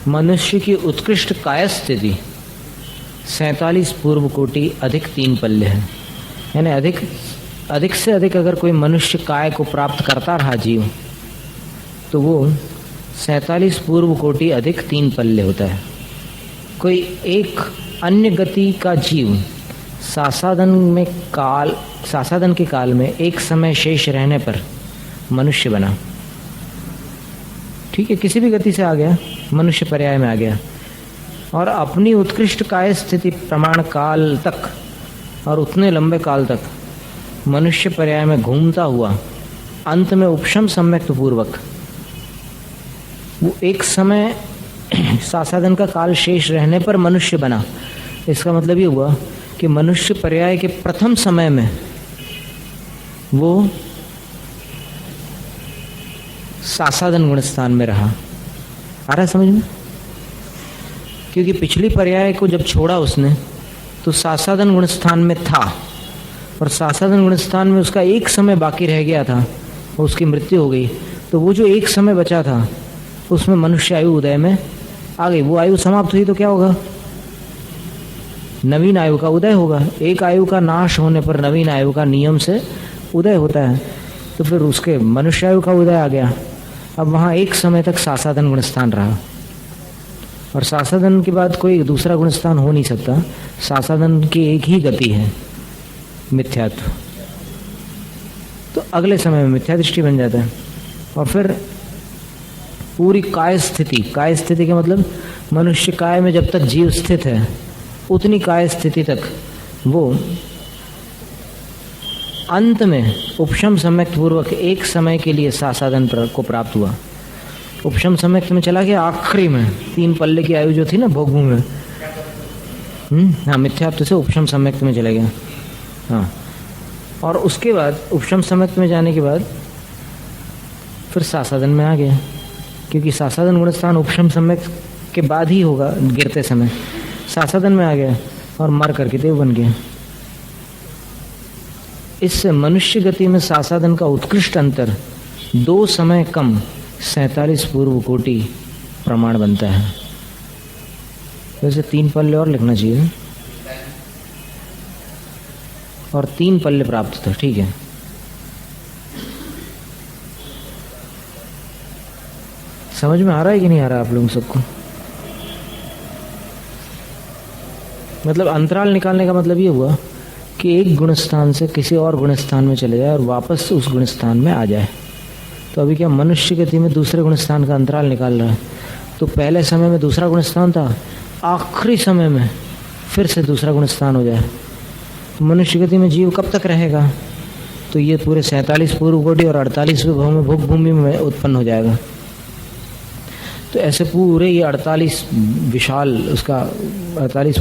मनुष्य की उत्कृष्ट काय स्थिति 47 पूर्व कोटि अधिक 3 पल्ले है। यानी अधिक से अधिक अगर कोई मनुष्य काय को प्राप्त करता रहा जीव, तो वो 47 पूर्व कोटि अधिक 3 पल्ले होता है। कोई एक अन्य गति का जीव सासादन के काल में एक समय शेष रहने पर मनुष्य बना। ठीक है, किसी भी गति से आ गया, मनुष्य पर्याय में आ गया और अपनी उत्कृष्ट काय स्थिति प्रमाण काल तक और उतने लंबे काल तक मनुष्य पर्याय में घूमता हुआ अंत में उपशम सम्यक्त पूर्वक वो एक समय सासादन का काल शेष रहने पर मनुष्य बना। इसका मतलब ये हुआ कि मनुष्य पर्याय के प्रथम समय में वो सासादन गुणस्थान में रहा। आ रहा है समझ में? क्योंकि पिछली पर्याय को जब छोड़ा उसने तो सासादन गुणस्थान में था और सासादन गुणस्थान में उसका एक समय बाकी रह गया था, उसकी मृत्यु हो गई। तो वो जो एक समय बचा था उसमें मनुष्य आयु उदय में आ गई। वो आयु समाप्त हुई तो क्या होगा? नवीन आयु का उदय होगा। एक आयु का नाश होने पर नवीन आयु का नियम से उदय होता है। तो फिर उसके मनुष्य आयु का उदय आ गया। अब वहाँ एक समय तक सासादन गुणस्थान रहा और सासादन के बाद कोई दूसरा गुणस्थान हो नहीं सकता। सासादन की एक ही गति है, मिथ्यात्व। तो अगले समय में मिथ्या दृष्टि बन जाता है। और फिर पूरी काय स्थिति का मतलब मनुष्य काय में जब तक जीव स्थित है उतनी काय स्थिति तक वो अंत में उपशम सम्यक्त पूर्वक एक समय के लिए सासादन को प्राप्त हुआ। उपशम सम्यक्त में चला गया आखिरी में 3 पल्ले की आयु जो थी ना भोगभू में, हाँ, मिथ्यात्व से उपशम सम्यक्त में चला गया। हाँ, और उसके बाद उपशम सम्यक्त में जाने के बाद फिर सासादन में आ गया, क्योंकि सासादन गुणस्थान उपशम सम्यक्त के बाद ही होगा। गिरते समय सासादन में आ गया और मर करके देव बन गया। इससे मनुष्य गति में सासादन का उत्कृष्ट अंतर 2 समय कम 47 पूर्व कोटि प्रमाण बनता है। वैसे 3 पल्ले और लिखना चाहिए और 3 पल्ले प्राप्त था। ठीक है, समझ में आ रहा है कि नहीं आ रहा आप लोगों सबको? मतलब अंतराल निकालने का मतलब ये हुआ कि एक गुणस्थान से किसी और गुणस्थान में चले जाए और वापस उस गुणस्थान में आ जाए। तो अभी क्या मनुष्य गति में दूसरे गुणस्थान का अंतराल निकाल रहा है। तो पहले समय में दूसरा गुणस्थान था, आखिरी समय में फिर से दूसरा गुणस्थान हो जाए तो मनुष्य गति में जीव कब तक रहेगा? तो ये पूरे 47 पूर्व कोटि और 48वें भोग भूमि में उत्पन्न हो जाएगा। तो ऐसे पूरे ये 48 विशाल उसका 47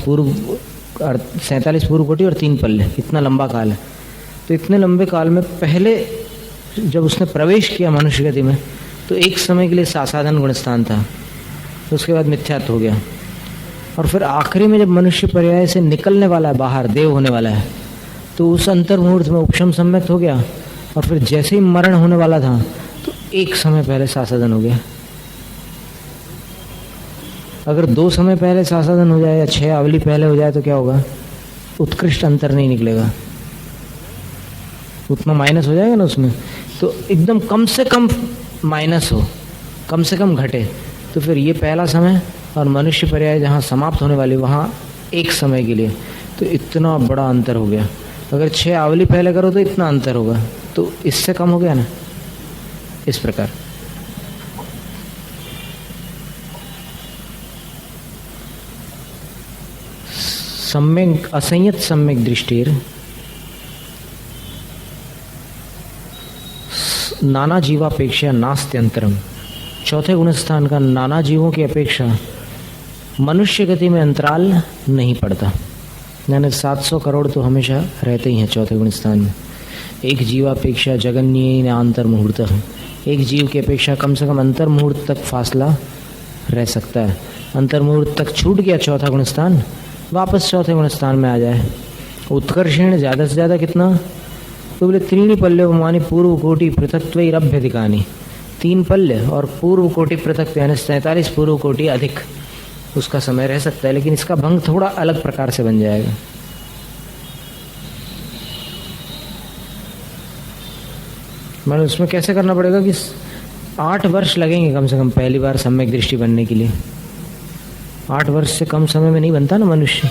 पूर्व कोटि और 3 पल्ले, इतना लंबा काल है। तो इतने लंबे काल में पहले जब उसने प्रवेश किया मनुष्य गति में तो एक समय के लिए सासादन गुणस्थान था, तो उसके बाद मिथ्यात्व हो गया। और फिर आखिरी में जब मनुष्य पर्याय से निकलने वाला है, बाहर देव होने वाला है, तो उस अंतर मुहूर्त में उपशम सम्यक्त हो गया। और फिर जैसे ही मरण होने वाला था तो एक समय पहले सासादन हो गया। अगर 2 समय पहले सासादन हो जाए या 6 आवली पहले हो जाए तो क्या होगा? उत्कृष्ट अंतर नहीं निकलेगा, उतना माइनस हो जाएगा ना उसमें। तो एकदम कम से कम माइनस हो, कम से कम घटे। तो फिर ये पहला समय और मनुष्य पर्याय जहाँ समाप्त होने वाली वहाँ एक समय के लिए, तो इतना बड़ा अंतर हो गया। अगर 6 आवली पहले करो तो इतना अंतर होगा, तो इससे कम हो गया ना। इस प्रकार सम्यक असंयत सम्यक दृष्टिर नाना जीवापेक्षा नास्त्यंतरम। चौथे गुणस्थान का नाना जीवों की अपेक्षा मनुष्य गति में अंतराल नहीं पड़ता। यानी 700 करोड़ तो हमेशा रहते ही हैं चौथे गुणस्थान में। एक जीवापेक्षा जगन्य अंतर मुहूर्त, एक जीव की अपेक्षा कम से कम अंतर मुहूर्त तक फासला रह सकता है। अंतर मुहूर्त तक छूट गया चौथा गुणस्थान, वापस चौथे गुणस्थान में आ जाए। उत्कर्षण ज़्यादा से ज़्यादा कितना? तो बोले 3 पल्ले मानी पूर्व कोटि पृथक्त्वैरभ्यधिकानि। 3 पल्ले और पूर्व कोटि पृथक यानी 47 पूर्व कोटि अधिक उसका समय रह सकता है, लेकिन इसका भंग थोड़ा अलग प्रकार से बन जाएगा। मतलब उसमें कैसे करना पड़ेगा कि 8 वर्ष लगेंगे कम से कम पहली बार सम्यक दृष्टि बनने के लिए। 8 वर्ष से कम समय में नहीं बनता ना मनुष्य,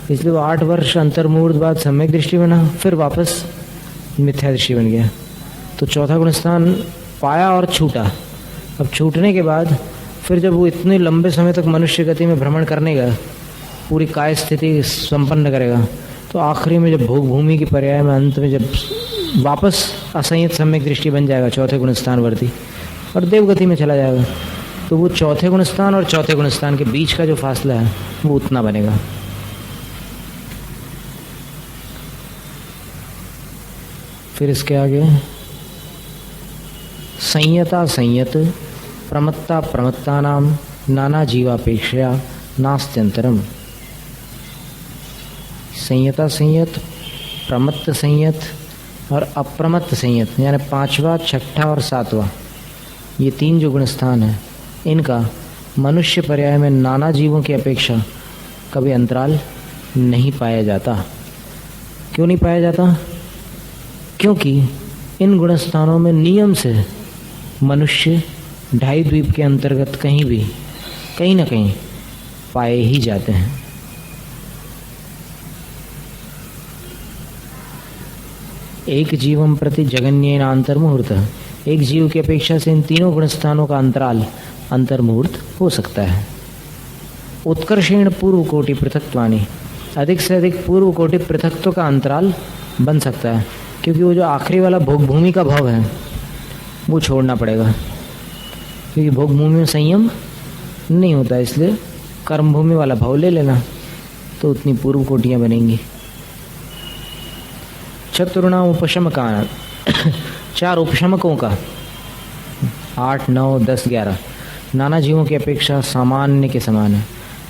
इसलिए वो 8 वर्ष अंतर्मुहूर्त बाद सम्यक दृष्टि बना, फिर वापस मिथ्या दृष्टि बन गया। तो चौथा गुण स्थान पाया और छूटा। अब छूटने के बाद फिर जब वो इतने लंबे समय तक मनुष्य गति में भ्रमण करने का पूरी काय स्थिति संपन्न करेगा, तो आखिरी में जब भोग भूमि की पर्याय में अंत में जब वापस असंयत सम्यक दृष्टि बन जाएगा चौथे गुण स्थान वर्ती, और देवगति में चला जाएगा, तो वो चौथे गुण स्थान और चौथे गुण स्थान के बीच का जो फासला है वो उतना बनेगा। फिर इसके आगे संयता संयत प्रमत्ता प्रमत्ता नाम नाना जीवापेक्षया नास्त्यंतरम। संयता संयत, प्रमत्त संयत और अप्रमत्त संयत, यानी 5वां, 6ठा और 7वां, ये 3 जो गुण स्थान है, इनका मनुष्य पर्याय में नाना जीवों की अपेक्षा कभी अंतराल नहीं पाया जाता। क्यों नहीं पाया जाता? क्योंकि इन गुण स्थानों में नियम से मनुष्य 2.5 द्वीप के अंतर्गत कहीं भी कहीं ना कहीं पाए ही जाते हैं। एक जीवम प्रति जगन्येन अंतर्मुहूर्त, एक जीव की अपेक्षा से इन तीनों गुण स्थानों का अंतराल अंतर्मुहूर्त हो सकता है। उत्कर्षेण पूर्व कोटि पृथक्त्वानि, अधिक से अधिक पूर्व कोटि पृथक्त्व का अंतराल बन सकता है, क्योंकि वो जो आखिरी वाला भोग भूमि का भाव है वो छोड़ना पड़ेगा, क्योंकि भोग भूमि में संयम नहीं होता, इसलिए कर्म भूमि वाला भाव ले लेना, तो उतनी पूर्व कोटियाँ बनेंगी। चतुर्णाम उपशमकान, 4 उपशमकों का 8, 9, 10, 11 नाना जीवों की अपेक्षा सामान्य के समान है।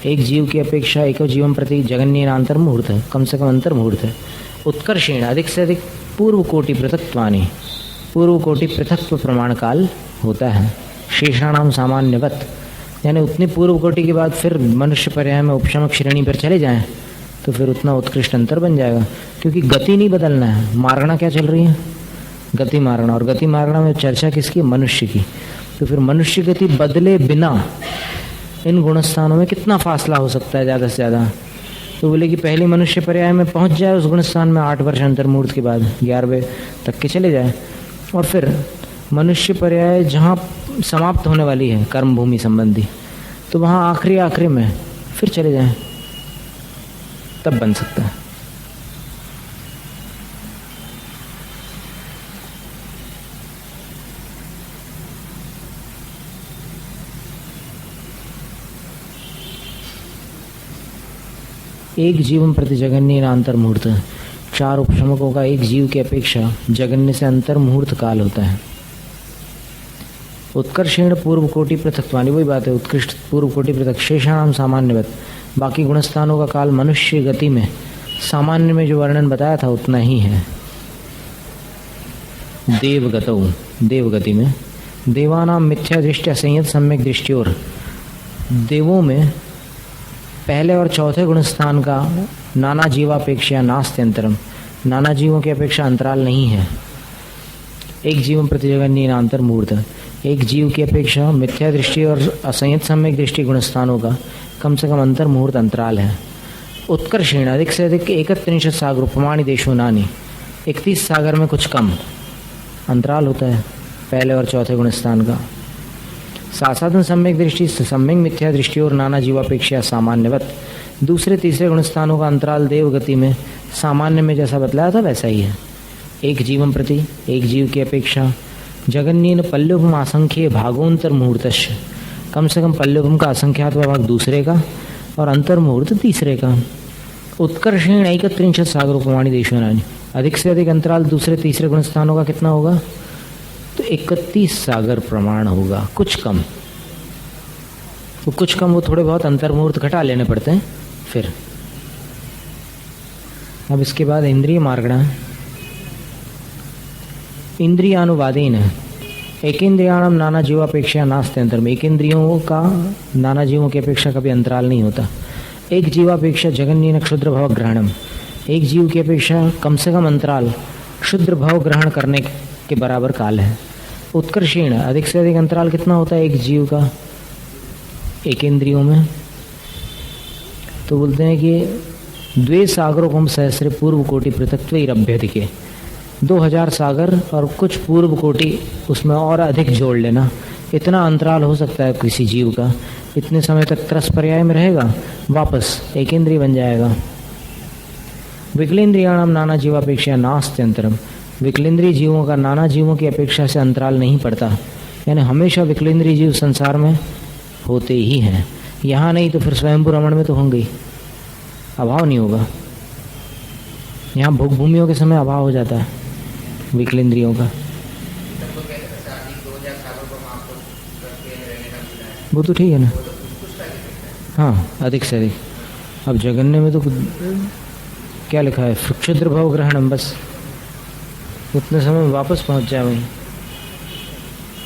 एक जीव की अपेक्षा एक जीवन प्रति जगन्य अंतर्मुहूर्त है, कम से कम अंतर्मुहूर्त है। उत्कर्षेण, अधिक से अधिक पूर्व कोटि पृथक्त्वानि, पूर्व कोटि पृथक्त्व प्रमाण काल होता है। शेषाणाम सामान्यवत, यानी उतनी पूर्व कोटि के बाद फिर मनुष्य पर्याय में उपशमक श्रेणी पर चले जाएं तो फिर उतना उत्कृष्ट अंतर बन जाएगा, क्योंकि गति नहीं बदलना है। मारना क्या चल रही है? गति मारना, और गति मारना में चर्चा किसकी? मनुष्य की। तो फिर मनुष्य गति बदले बिना इन गुणस्थानों में कितना फासला हो सकता है ज़्यादा से ज़्यादा? तो बोले कि पहली मनुष्य पर्याय में पहुंच जाए उस गुणस्थान में 8 वर्ष अंतर्मुहूर्त के बाद 11वें तक के चले जाए, और फिर मनुष्य पर्याय जहाँ समाप्त होने वाली है कर्म भूमि संबंधी, तो वहाँ आखिरी में फिर चले जाएं, तब बन सकता है। एक जीवन प्रति जगन्य अंतर्मुहूर्त, 4 उपशमकों का एक जीव की अपेक्षा जगन्य से अंतर्मुहूर्त काल होता है। उत्कर्षेण पूर्व कोटि पृथक्त्वानि, वही बात है, उत्कृष्ट पूर्व कोटि पृथक। शेषाणाम सामान्यवत, बाकी गुणस्थानों का काल मनुष्य गति में सामान्य में जो वर्णन बताया था उतना ही है। देवगतौ, देवगति में देवानाम मिथ्या दृष्टि असंयत सम्यक दृष्टियोर, देवों में पहले और चौथे गुणस्थान का नाना जीवापेक्षा नास्त्यंतरम, नाना जीवों की अपेक्षा अंतराल नहीं है। एक जीवन प्रति जगन्य अंतर्मुहूर्त, एक जीव की अपेक्षा मिथ्या दृष्टि और असंयत सम्यक दृष्टि गुणस्थानों का कम से कम अंतर्मुहूर्त अंतराल है। उत्कर्षेण, अधिक से अधिक 31 सागर उपमानी देशों नानी, 31 सागर में कुछ कम अंतराल होता है पहले और चौथे गुणस्थान का। सासाधन सम्यक दृष्टि सम्यक मिथ्या दृष्टि और नाना जीवापेक्षा सामान्यवत, दूसरे तीसरे गुणस्थानों का अंतराल देवगति में सामान्य में जैसा बतलाया था वैसा ही है। एक जीवन प्रति एक जीव की अपेक्षा जगन्यन पल्लुभम असंख्य भागोंतर मुहूर्तश, कम से कम पल्लुभम का असंख्यात भाग दूसरे का और अंतर्मुहूर्त तीसरे का। उत्कर्षेण 31 सागर उपमानी देशों, अधिक से अधिक अंतराल दूसरे तीसरे गुणस्थानों का कितना होगा? तो 31 सागर प्रमाण होगा, कुछ कम। तो कुछ कम वो थोड़े बहुत अंतर्मुहूर्त घटा लेने पड़ते हैं फिर। अब इसके बाद इंद्रिय मार्गणा, इंद्रियानुवादेन एकेन्द्रियाणाम नाना जीवापेक्षा नास्ति अंतरम। एक इंद्रियों का नाना जीवों की अपेक्षा कभी अंतराल नहीं होता। एक जीवापेक्षा जगन्य क्षुद्र भाव ग्रहणम। एक जीव की अपेक्षा कम से कम अंतराल क्षुद्र भाव ग्रहण करने के बराबर काल है। उत्कर्षीण, अधिक से अधिक अंतराल कितना होता है एक जीव का एक इंद्रियों में? तो बोलते हैं कि द्वे सागरों सहस्रे पूर्व कोटि पृथक्त्वैरभ्यधिके। 2000 सागर और कुछ पूर्व कोटि उसमें और अधिक जोड़ लेना, इतना अंतराल हो सकता है किसी जीव का। इतने समय तक त्रस पर्याय में रहेगा, वापस एक इंद्रिय बन जाएगा। विकलेन्द्रियाणाम नाना जीवापेक्षा नास्ति अंतरम। विकलेन्द्रीय जीवों का नाना जीवों की अपेक्षा से अंतराल नहीं पड़ता, यानी हमेशा विकलेन्द्रीय जीव संसार में होते ही हैं। यहाँ नहीं तो फिर स्वयंभू रमण में तो होंगे ही, अभाव नहीं होगा। यहाँ भोग भूमियों के समय अभाव हो जाता है विकलेन्द्रियों का। वो तो ठीक है ना, हाँ अधिक से अधिक। अब जगन्य में तो क्या लिखा है, क्षुद्र भाव ग्रहणम, बस उतने समय में वापस पहुंच जाए वहीं।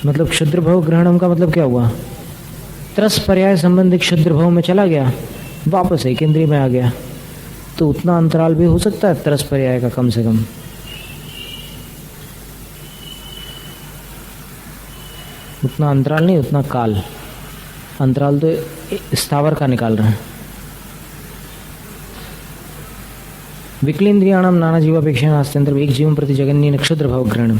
मतलब क्षुद्र भाव ग्रहणम का मतलब क्या हुआ, त्रस पर्याय संबंधी क्षुद्र भाव में चला गया, वापस एक इंद्रिय में आ गया। तो उतना अंतराल भी हो सकता है त्रस पर्याय का कम से कम। उतना अंतराल नहीं, उतना काल। अंतराल तो स्थावर का निकाल रहे हैं। विकलेन्द्रियाणाम नाना जीवापेक्षा नास्ति अंतरम। एक जीव प्रति जगन्य क्षुद्र भाव ग्रहणम।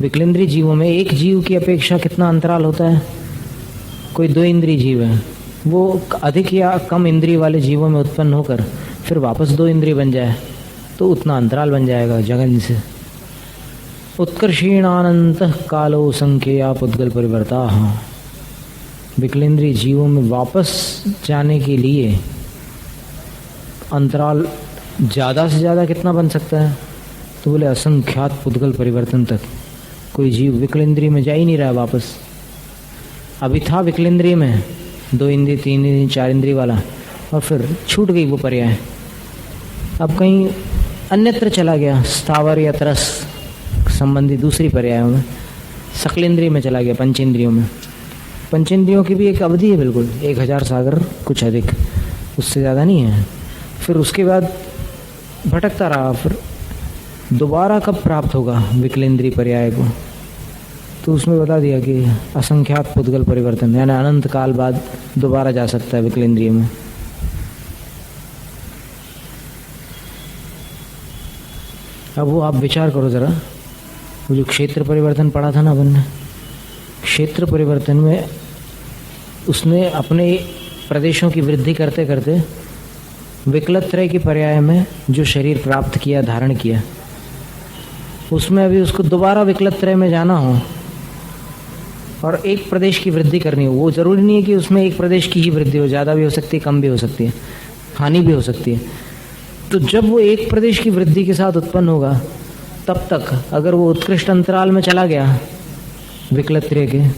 विकलेन्द्रीय जीवों में एक जीव की अपेक्षा कितना अंतराल होता है? कोई 2 इंद्रिय जीव है, वो अधिक या कम इंद्रिय वाले जीवों में उत्पन्न होकर फिर वापस 2 इंद्रिय बन जाए तो उतना अंतराल बन जाएगा जगन से। उत्कर्षीणानंत कालो संख्या पुद्गल परिवर्ता। विकलेन्द्रीय जीवों में वापस जाने के लिए अंतराल ज़्यादा से ज़्यादा कितना बन सकता है? तो बोले असंख्यात पुद्गल परिवर्तन तक कोई जीव विकलेन्द्रिय में जा ही नहीं रहा वापस। अभी था विकलेन्द्रिय में 2 इंद्रिय 3 इंद्रिय 4 इंद्रिय वाला, और फिर छूट गई वो पर्याय, अब कहीं अन्यत्र चला गया, स्थावर या तरस संबंधी दूसरी पर्यायों में, सकलेंद्रिय में चला गया, पंचेंद्रियों में। पंचेंद्रियों की भी एक अवधि है बिल्कुल, 1000 सागर कुछ अधिक, उससे ज़्यादा नहीं है। फिर उसके बाद भटकता रहा, फिर दोबारा कब प्राप्त होगा विकलेंद्रीय पर्याय को? तो उसमें बता दिया कि असंख्यात पुद्गल परिवर्तन, यानी अनंत काल बाद दोबारा जा सकता है विकलेंद्रिय में। अब वो आप विचार करो ज़रा, वो जो क्षेत्र परिवर्तन पढ़ा था ना अपन ने, क्षेत्र परिवर्तन में उसने अपने प्रदेशों की वृद्धि करते करते विकलत्रय की पर्याय में जो शरीर प्राप्त किया, धारण किया, उसमें अभी उसको दोबारा विकलत्रय में जाना हो और एक प्रदेश की वृद्धि करनी हो। वो ज़रूरी नहीं है कि उसमें एक प्रदेश की ही वृद्धि हो, ज़्यादा भी हो सकती है, कम भी हो सकती है, हानि भी हो सकती है। तो जब वो एक प्रदेश की वृद्धि के साथ उत्पन्न होगा, तब तक अगर वो उत्कृष्ट अंतराल में चला गया विकलत्रय के,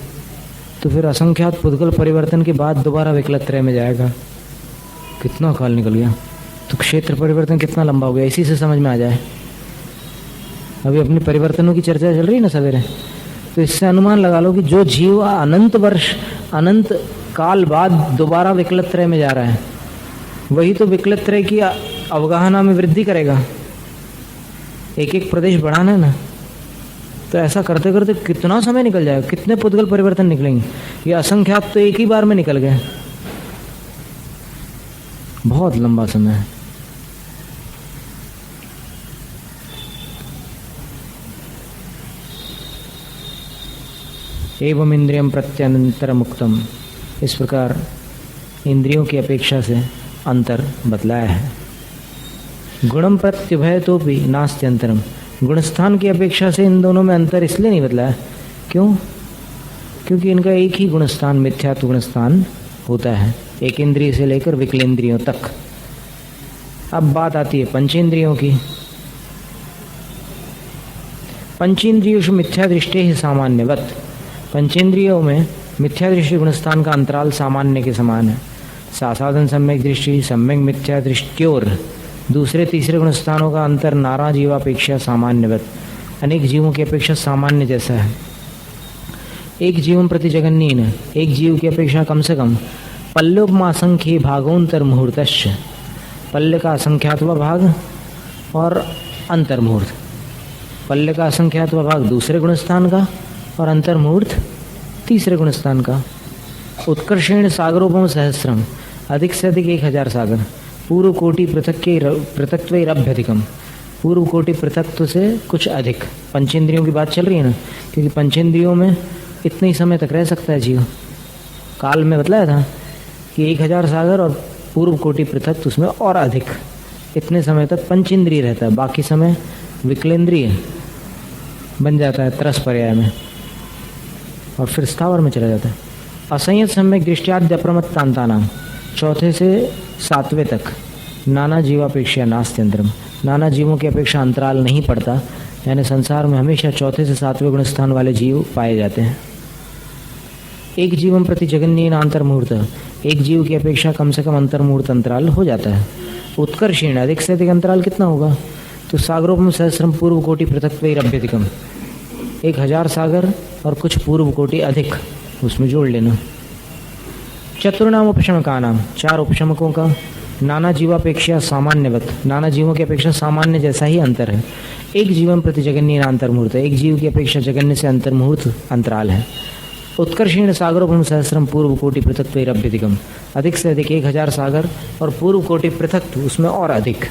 तो फिर असंख्यात पुद्गल परिवर्तन के बाद दोबारा विकलत्रय में जाएगा। कितना काल निकल गया, तो क्षेत्र परिवर्तन कितना लंबा हो गया, इसी से समझ में आ जाए। अभी अपनी परिवर्तनों की चर्चा चल रही है ना सवेरे, तो इससे अनुमान लगा लो कि जो जीव अनंत वर्ष, अनंत काल बाद दोबारा विकलत्रय में जा रहा है, वही तो विकलत्रय की अवगाहना में वृद्धि करेगा। एक एक प्रदेश बढ़ाना है ना, तो ऐसा करते करते कितना समय निकल जाएगा, कितने पुद्गल परिवर्तन निकलेंगे। ये असंख्यात तो एक ही बार में निकल गए, बहुत लंबा समय है। एवं इंद्रियम प्रत्यंतर मुक्तम, इस प्रकार इंद्रियों की अपेक्षा से अंतर बतलाया है। गुणम प्रत्युभय तो भी नास्ति अंतरम, गुणस्थान की अपेक्षा से इन दोनों में अंतर इसलिए नहीं बतलाया, क्यों? क्योंकि इनका एक ही गुणस्थान, मिथ्यात्व गुणस्थान होता है, एक इंद्रिय से लेकर विकलेंद्रियों तक। अब बात आती है पंचेंद्रियों की। पंचेंद्रियों मिथ्या दृष्टि ही सामान्यवत, पंचेंद्रियों में मिथ्या दृष्टि गुणस्थान का अंतराल सामान्य के समान है। सासाधन सम्यक दृष्टि, सम्यक मिथ्या दृष्टियोर दूसरे तीसरे गुणस्थानों का अंतर नाना जीवापेक्षा सामान्यवत, अनेक जीवों की अपेक्षा सामान्य जैसा है। एक जीवन प्रति जगन्येन, एक जीव की अपेक्षा कम से कम पल्योपमासंख्ये भागोंतर मुहूर्तश्च, पल्य का असंख्यात्वा भाग और अंतर मुहूर्त। पल्य का असंख्यात्वा भाग दूसरे गुणस्थान का और अंतर मुहूर्त तीसरे गुणस्थान का। उत्कर्षेण सागरोपम सहस्रम, अधिक से अधिक 1000 सागर। पूर्व कोटि पृथक्त्वैरभ्यधिकम, पूर्व कोटि पृथक्त्व से कुछ अधिक। पंचेंद्रियों की बात चल रही है ना, क्योंकि पंचेंद्रियों में इतने ही समय तक रह सकता है जीव। काल में बतलाया था कि 1000 सागर और पूर्व कोटि पृथक उसमें और अधिक, इतने समय तक पंचेंद्रिय रहता है, बाकी समय विकलेंद्रिय बन जाता है त्रस पर्याय में और फिर स्थावर में चला जाता है। असंयत सम्यक दृष्टियाद्य अप्रमत्तांता नाम, चौथे से 7वें तक नाना जीवापेक्षा नास्त्यंतरम, नाना जीवों की अपेक्षा अंतराल नहीं पड़ता, यानी संसार में हमेशा चौथे से 7वें गुण स्थान वाले जीव पाए जाते हैं। एक जीवन प्रति जगन्येन अंतर्मुहूर्त, एक जीव की अपेक्षा कम से कम अंतर्मुहूर्त अंतराल हो जाता है। उत्कर्षेण, अधिक से अधिक अंतराल कितना होगा, तो सागरोपम सहस्रम पूर्व कोटि पृथक्त्वैरभ्यधिकम, 1000 सागर और कुछ पूर्व कोटि अधिक उसमें जोड़ लेना। चतुर्नाम उपशमका नाम, 4 उपशमकों का नाना जीवापेक्षा सामान्यवत, नाना जीवों की अपेक्षा सामान्य जैसा ही अंतर है। एक जीवन प्रति जगन्य अंतर्मुहूर्त, एक जीव की अपेक्षा जगन्य से अंतर्मुहूर्त अंतराल है। उत्कर्षेण सागरोपम सहस्रम पूर्व कोटि पृथक्त्वैरभ्यधिकम, अधिक से अधिक 1000 सागर और पूर्व कोटि पृथक उसमें और अधिक।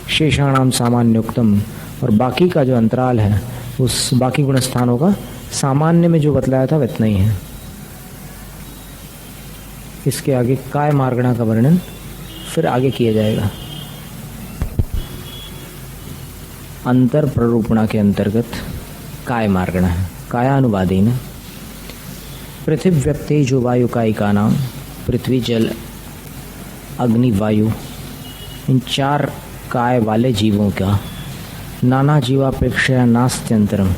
शेषाणाम सामान्योक्तम, और बाकी का जो अंतराल है उस बाकी गुण स्थानों का सामान्य में जो बतलाया था इतना ही है। इसके आगे काय मार्गणा का वर्णन फिर आगे किया जाएगा। अंतर प्ररूपणा के अंतर्गत काय मार्गणा है। कायानुवादेन पृथिव्यक्तेजो वायु कायिका नाम, पृथ्वी जल अग्नि वायु, इन 4 काय वाले जीवों का नाना जीवापेक्षा नास्त्यंतरम,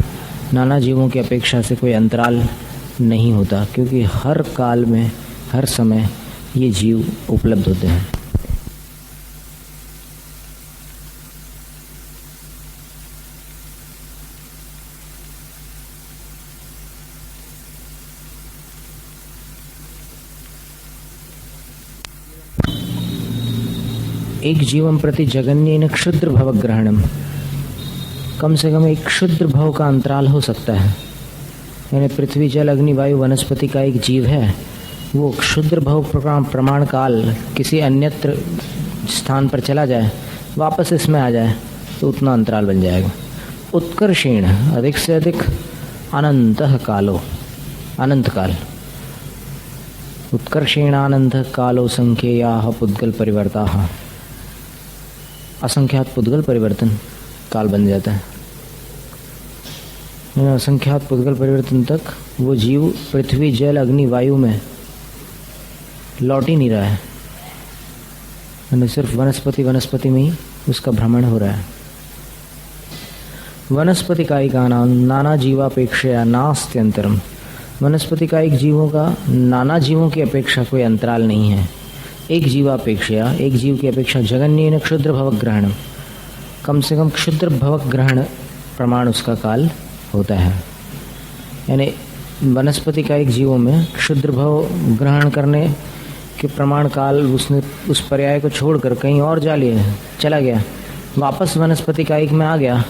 नाना जीवों की अपेक्षा से कोई अंतराल नहीं होता, क्योंकि हर काल में हर समय ये जीव उपलब्ध होते हैं। एक जीवन प्रति जगन्येन क्षुद्र भव ग्रहणम, कम से कम एक क्षुद्र भव का अंतराल हो सकता है। यानी पृथ्वी जल अग्नि वायु वनस्पति का एक जीव है, वो क्षुद्र भव प्रमाण काल किसी अन्यत्र स्थान पर चला जाए, वापस इसमें आ जाए, तो उतना अंतराल बन जाएगा। उत्कर्षेण, अधिक से अधिक अनंतः कालो, अनंत काल। उत्कर्षेणानंत कालो संख्येयाः पुद्गल परिवर्ताः, असंख्यात पुद्गल परिवर्तन काल बन जाता है। असंख्यात पुद्गल परिवर्तन तक वो जीव पृथ्वी जल अग्नि वायु में लौट ही नहीं रहा है, यानी सिर्फ वनस्पति में ही उसका भ्रमण हो रहा है। वनस्पति कायिका नाम नाना जीवापेक्षा नास्त्यंतरम, वनस्पति कायिक जीवों का नाना जीवों की अपेक्षा कोई अंतराल नहीं है। एक जीवापेक्षा, एक जीव की अपेक्षा जगन्येन क्षुद्र भवक ग्रहण, कम से कम क्षुद्र भवक ग्रहण प्रमाण उसका काल होता है। यानी वनस्पति कायिक जीवों में क्षुद्र भव ग्रहण करने के प्रमाण काल उसने उस पर्याय को छोड़कर कहीं और चला गया, वापस वनस्पति कायिक में आ गया,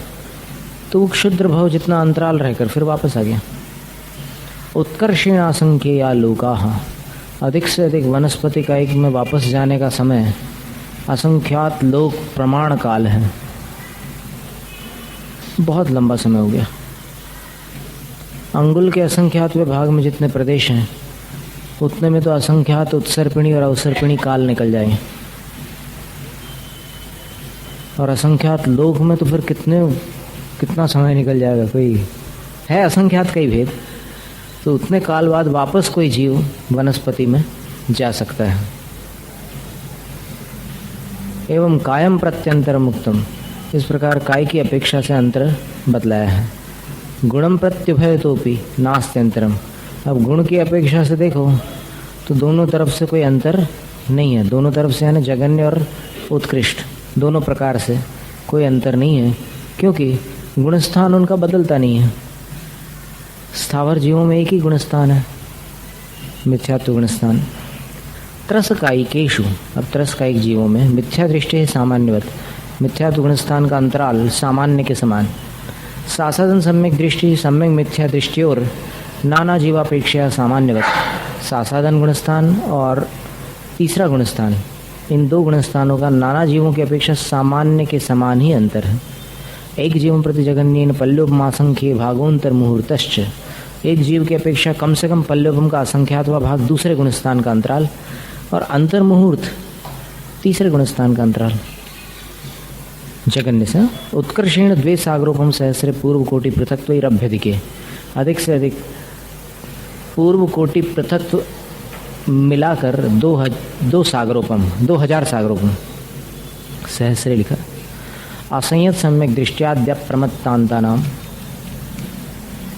तो वो क्षुद्र भव जितना अंतराल रहकर फिर वापस आ गया। उत्कर्षेण असंख्येया लोकाः, अधिक से अधिक वनस्पति कायिक में वापस जाने का समय असंख्यात लोक प्रमाण काल है, बहुत लंबा समय हो गया। अंगुल के असंख्यात भाग में जितने प्रदेश हैं उतने में तो असंख्यात उत्सर्पिणी और अवसर्पिणी काल निकल जाए, और असंख्यात लोक में तो फिर कितना समय निकल जाएगा। कोई है असंख्यात कई भेद, तो उतने काल बाद वापस कोई जीव वनस्पति में जा सकता है। एवं कायम प्रत्यंतर मुक्तम, इस प्रकार काय की अपेक्षा से अंतर बतलाया है। गुणम प्रत्युभयतोपि नास्त्यंतरम, अब गुण की अपेक्षा से देखो तो दोनों तरफ से कोई अंतर नहीं है, दोनों तरफ से यानी जगन्य और उत्कृष्ट दोनों प्रकार से कोई अंतर नहीं है, क्योंकि गुणस्थान उनका बदलता नहीं है। स्थावर जीवों में एक ही गुणस्थान है, मिथ्यात्व गुणस्थान। त्रसकायिकेषु, अब त्रसकायिक जीवों में मिथ्या दृष्टि है सामान्यवत, मिथ्यात्व गुणस्थान का अंतराल सामान्य के समान। सासादन सम्यक दृष्टि सम्यक मिथ्या दृष्टि और नाना जीवापेक्षा सामान्यवत। सासादन गुणस्थान और तीसरा गुणस्थान, इन दो गुणस्थानों का नाना जीवों की अपेक्षा सामान्य के समान ही अंतर है। एक जीवों प्रति जगन्येन पल्योपमासंख्ये भागोंतर मुहूर्तश्च, एक जीव की अपेक्षा कम से कम पल्योपम का असंख्यातवा भाग दूसरे गुणस्थान का अंतराल, और अंतर मुहूर्त तीसरे गुणस्थान का अंतराल। जगन्य से उत्कर्षेण द्वे सागरोपम सहस्रे पूर्व कोटि पृथक्त्वैरभ्यधिके, अधिक से अधिक पूर्व कोटि पृथक्त्व मिलाकर दो सागरोपम, 2000 सागरोपम, सहस्रे लिखा। असंयत सम्यक दृष्टियाद्य प्रमत्तांता नाम,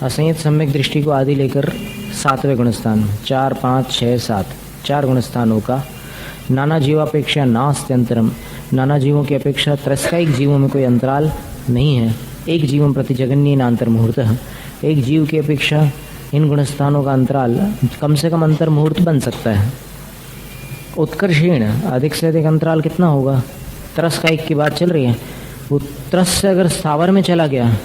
असंयत सम्यक दृष्टि को आदि लेकर 7वें गुणस्थान, 4, 5, 6, 7 4 गुणस्थानों का नाना जीवापेक्षा नास्त्यंतरम, नाना जीवों की अपेक्षा त्रस्कायिक जीवों में कोई अंतराल नहीं है। एक जीवों प्रति जगन्येन अंतर मुहूर्त, एक जीव की अपेक्षा इन गुणस्थानों का अंतराल कम से कम अंतर मुहूर्त बन सकता है। उत्कर्षेण, अधिक से अधिक अंतराल कितना होगा? त्रस्कायिक की बात चल रही है, वो त्रस से अगर स्थावर में चला गया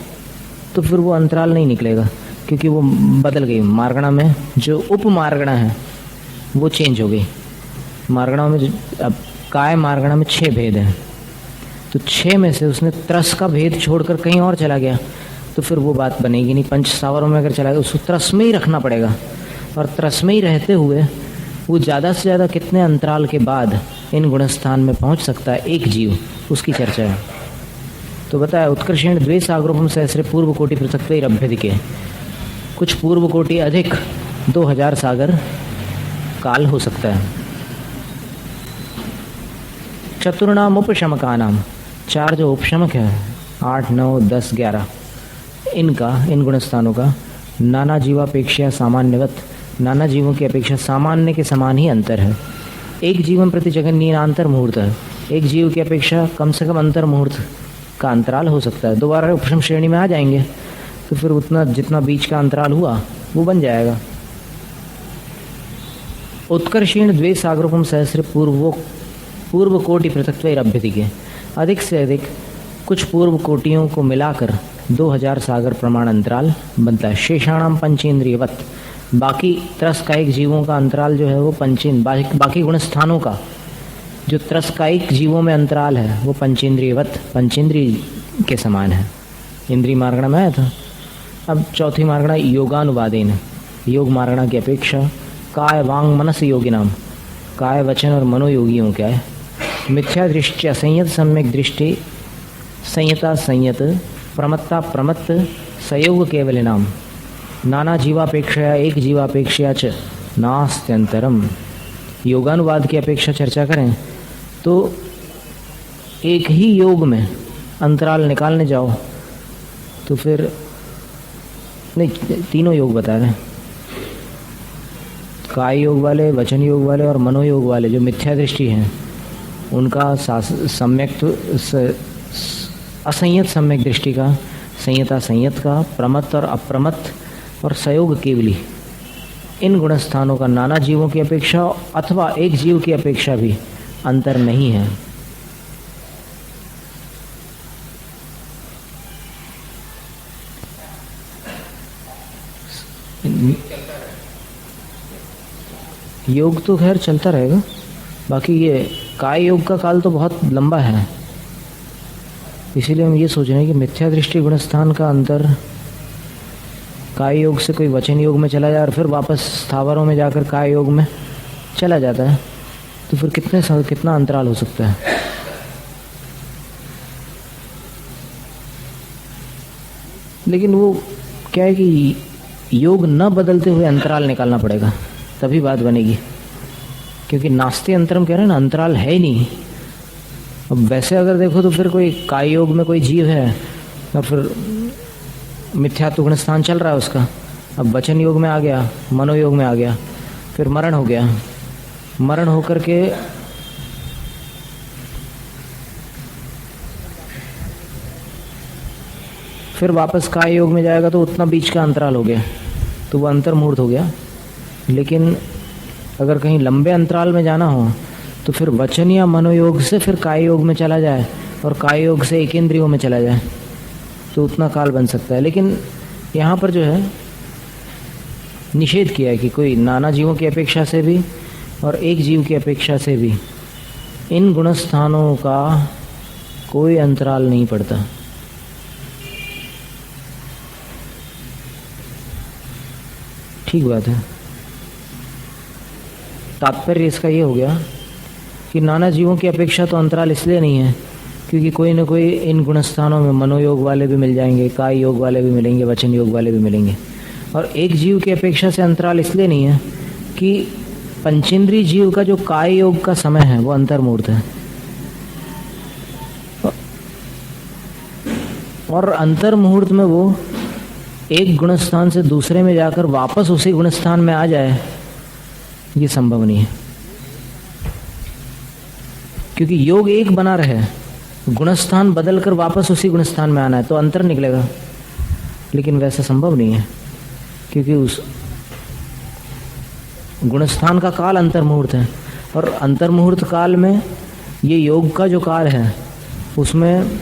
तो फिर वो अंतराल नहीं निकलेगा, क्योंकि वो बदल गई। मार्गणा में जो उप मार्गणा है वो चेंज हो गई। मार्गणा में अब काय मार्गणा में 6 भेद हैं, तो 6 में से उसने त्रस का भेद छोड़कर कहीं और चला गया तो फिर वो बात बनेगी नहीं। पंच स्थावरों में अगर चला गया उसको त्रस में ही रखना पड़ेगा, और त्रस में ही रहते हुए वो ज़्यादा से ज़्यादा कितने अंतराल के बाद इन गुणस्थान में पहुंच सकता है एक जीव, उसकी चर्चा है। तो बताया उत्कर्षेण द्वे सागरोपम सहस्रे पूर्व कोटि पृथक्त्वैरभ्यधिके, कुछ पूर्व कोटि अधिक 2000 सागर काल हो सकता है। चतुर्णाम उपशमका नाम, 4 जो उपशमक है 8, 9, 10, 11, इनका, इन गुणस्थानों का नाना जीवापेक्षा सामान्यवत, नाना जीवों की अपेक्षा सामान्य के समान ही अंतर है। एक जीवन प्रति जगन्येन अंतर मुहूर्त है, एक जीव की अपेक्षा कम से कम अंतर मुहूर्त का अंतराल हो सकता है। दोबारा उपशम श्रेणी में आ जाएंगे तो फिर उतना जितना बीच का अंतराल हुआ वो बन जाएगा। उत्कर्षेण द्वे सागरोपम सहस्र पूर्व कोटि पृथक्त्वैरभ्यधिके, अधिक से अधिक कुछ पूर्व कोटियों को मिलाकर 2000 सागर प्रमाण अंतराल बनता है। शेषाणाम पंचेंद्रियवत, बाकी त्रस्कायिक जीवों का अंतराल जो है वो बाकी गुणस्थानों का जो त्रस्कायिक जीवों में अंतराल है वो पंचेंद्रियवत, पंचेंद्रिय के समान है। इंद्रिय मार्गणा में आया था। अब चौथी मार्गणा योगानुवादेन, योग मार्गणा की अपेक्षा काय वांग मनस योगिनाम, काय वचन और मनोयोगियों क्या है। मिथ्या दृष्टि असंयत सम्यक दृष्टि संयता संयत प्रमत्ता प्रमत्त सयोग केवल नाम, नाना जीवापेक्षया एक जीवापेक्षया च नास्त्यंतरम। योगानुवाद की अपेक्षा चर्चा करें तो एक ही योग में अंतराल निकालने जाओ तो फिर नहीं, तीनों योग बता रहे हैं, काय योग वाले, वचन योग वाले और मनोयोग वाले जो मिथ्या दृष्टि हैं उनका सम्यक असंयत सम्यक दृष्टि का, संयता संयत का, प्रमत्त और अप्रमत्त और सयोग केवली, इन गुणस्थानों का नाना जीवों की अपेक्षा अथवा एक जीव की अपेक्षा भी अंतर नहीं है। योग तो खैर चलता रहेगा, बाकी ये काय योग का काल तो बहुत लंबा है, इसीलिए हम ये सोच रहे हैं कि मिथ्या दृष्टि गुणस्थान का अंतर काय योग से कोई वचन योग में चला जाए और फिर वापस स्थावरों में जाकर काय योग में चला जाता है, तो फिर कितना अंतराल हो सकता है। लेकिन वो क्या है कि योग न बदलते हुए अंतराल निकालना पड़ेगा, तभी बात बनेगी, क्योंकि नास्ते अंतरम कह रहे हैं ना, अंतराल है ही नहीं। अब वैसे अगर देखो तो फिर कोई काय योग में कोई जीव है और फिर मिथ्यात्व गुणस्थान चल रहा है उसका, अब वचन योग में आ गया, मनोयोग में आ गया, फिर मरण हो गया, मरण होकर के फिर वापस काय योग में जाएगा तो उतना बीच का अंतराल हो गया, तो वो अंतर मुहूर्त हो गया। लेकिन अगर कहीं लंबे अंतराल में जाना हो तो फिर वचन या मनोयोग से फिर काय योग में चला जाए और काय योग से एक इंद्रियों में चला जाए तो उतना काल बन सकता है। लेकिन यहाँ पर जो है निषेध किया है कि कोई नाना जीवों की अपेक्षा से भी और एक जीव की अपेक्षा से भी इन गुणस्थानों का कोई अंतराल नहीं पड़ता। ठीक बात है। तात्पर्य इसका ये हो गया कि नाना जीवों की अपेक्षा तो अंतराल इसलिए नहीं है क्योंकि कोई न कोई इन गुणस्थानों में मनोयोग वाले भी मिल जाएंगे, काय योग वाले भी मिलेंगे, वचन योग वाले भी मिलेंगे। और एक जीव की अपेक्षा से अंतराल इसलिए नहीं है कि पंचेंद्रीय जीव का जो काय योग का समय है वो अंतर्मुहूर्त है, और अंतर्मुहूर्त में वो एक गुणस्थान से दूसरे में जाकर वापस उसी गुणस्थान में आ जाए, ये संभव नहीं है। क्योंकि योग एक बना रहे, गुणस्थान बदलकर वापस उसी गुणस्थान में आना है तो अंतर निकलेगा, लेकिन वैसा संभव नहीं है क्योंकि उस गुणस्थान का काल अंतर्मुहूर्त है, और अंतर्मुहूर्त काल में ये योग का जो काल है उसमें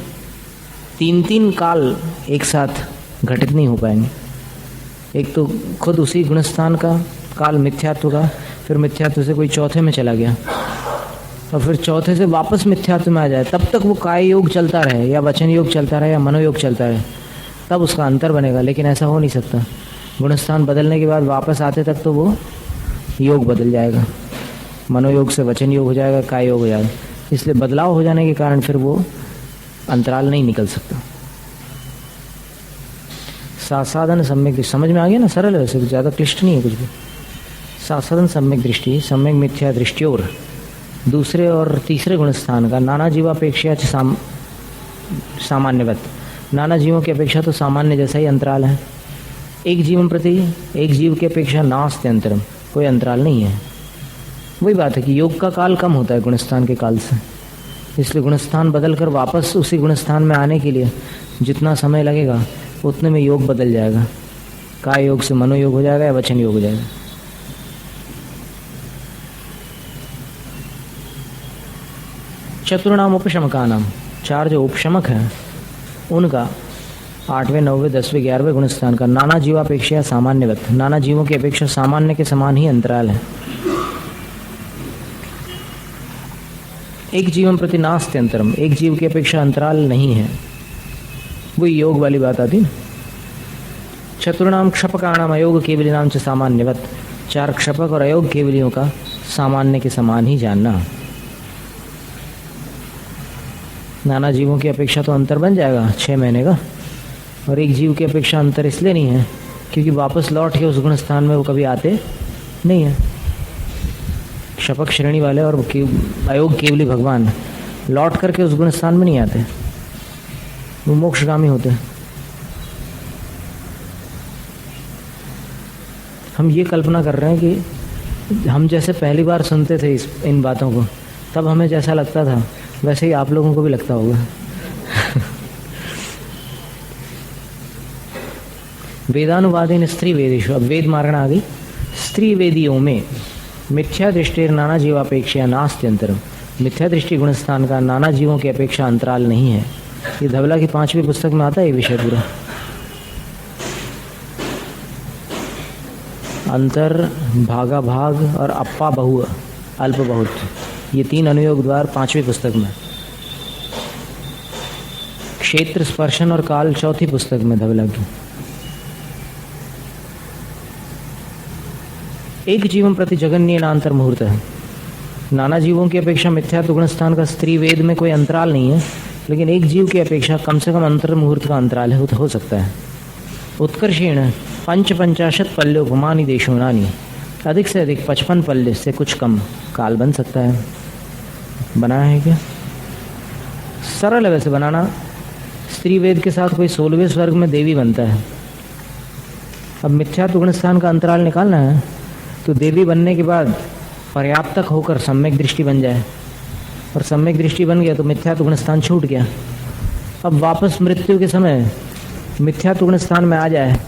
तीन तीन काल एक साथ घटित नहीं हो पाएंगे। एक तो खुद उसी गुणस्थान का काल मिथ्यात्व का, फिर मिथ्यात्व से कोई चौथे में चला गया और फिर चौथे से वापस मिथ्यात्व में आ जाए, तब तक वो काय योग चलता रहे या वचन योग चलता रहे या मनोयोग चलता रहे, तब उसका अंतर बनेगा। लेकिन ऐसा हो नहीं सकता। गुणस्थान बदलने के बाद वापस आते तक तो वो योग बदल जाएगा, मनोयोग से वचन योग हो जाएगा, काय योग हो जाएगा। इसलिए बदलाव हो जाने के कारण फिर वो अंतराल नहीं निकल सकता। साधन सम्यक दृष्टि समझ में आ गया ना? सरल है, वैसे ज़्यादा क्लिष्ट नहीं है कुछ भी। साधन सम्यक दृष्टि, सम्यक मिथ्या दृष्टि और दूसरे और तीसरे गुणस्थान का नाना जीवापेक्षा सामान्यवत, नाना जीवों की अपेक्षा तो सामान्य जैसा ही अंतराल है। एक जीवन प्रति एक जीव की अपेक्षा नास्ति अंतरम, कोई अंतराल नहीं है। वही बात है कि योग का काल कम होता है गुणस्थान के काल से, इसलिए गुणस्थान बदलकर वापस उसी गुणस्थान में आने के लिए जितना समय लगेगा उतने में योग बदल जाएगा, काय योग से मनोयोग हो जाएगा या वचन योग हो जाएगा। चतुर्णाम उपशमका नाम, चार जो उपशमक हैं उनका 8वें 9वें 10वें 11वें गुणस्थान का नाना जीवापेक्षा सामान्यवत, नाना जीवों की अपेक्षा सामान्य के समान ही अंतराल है। एक जीवन प्रति नास्ति अंतरम, एक जीव की अपेक्षा अंतराल नहीं है। वही योग वाली बात आती। चतुर्णाम क्षपकाणाम अयोग केवलिनाम च सामान्यवत, चार क्षपक और अयोग केवलियों का सामान्य के समान ही जानना। नाना जीवों की अपेक्षा तो अंतर बन जाएगा 6 महीने का, और एक जीव की अपेक्षा अंतर इसलिए नहीं है क्योंकि वापस लौट के उस गुणस्थान में वो कभी आते नहीं है। क्षपक श्रेणी वाले और अयोग केवली भगवान लौट करके उस गुणस्थान में नहीं आते, वो मोक्षगामी होते। हम ये कल्पना कर रहे हैं कि हम जैसे पहली बार सुनते थे इन बातों को, तब हमें जैसा लगता था वैसे ही आप लोगों को भी लगता होगा। वेदानुवादिन स्त्री वेदेशु, अब वेद मारना आ गई। स्त्री वेदियों में मिथ्या दृष्टि नाना जीवापेक्षा नास्ति अंतरम, मिथ्या दृष्टि गुणस्थान का नाना जीवों की अपेक्षा अंतराल नहीं है। ये धवला की 5वीं पुस्तक में आता है ये विषय पूरा। अंतर, भागा भाग और अप्पा बहु, अल्प बहुत, ये 3 अनुयोग द्वार 5वीं पुस्तक में। क्षेत्र, स्पर्शन और काल 4थी पुस्तक में धवला की। एक जीवन प्रति जगन्य नांतर मुहूर्त है। नाना जीवों की अपेक्षा मिथ्यात्व गुणस्थान का स्त्री वेद में कोई अंतराल नहीं है, लेकिन एक जीव की अपेक्षा कम से कम अंतर मुहूर्त का अंतराल है, हो सकता है। उत्कर्षेण 55 पल्योपमानी देशोनानी, अधिक से अधिक 55 पल्य से कुछ कम काल बन सकता है। बनाया है क्या? सरल है वैसे बनाना। स्त्री वेद के साथ कोई 16वें स्वर्ग में देवी बनता है। अब मिथ्यात्व गुणस्थान का अंतराल निकालना है तो देवी बनने के बाद पर्याप्त तक होकर सम्यक दृष्टि बन जाए, और सम्यक दृष्टि बन गया तो मिथ्यात्व गुणस्थान छूट गया। अब वापस मृत्यु के समय मिथ्यात्व गुणस्थान में आ जाए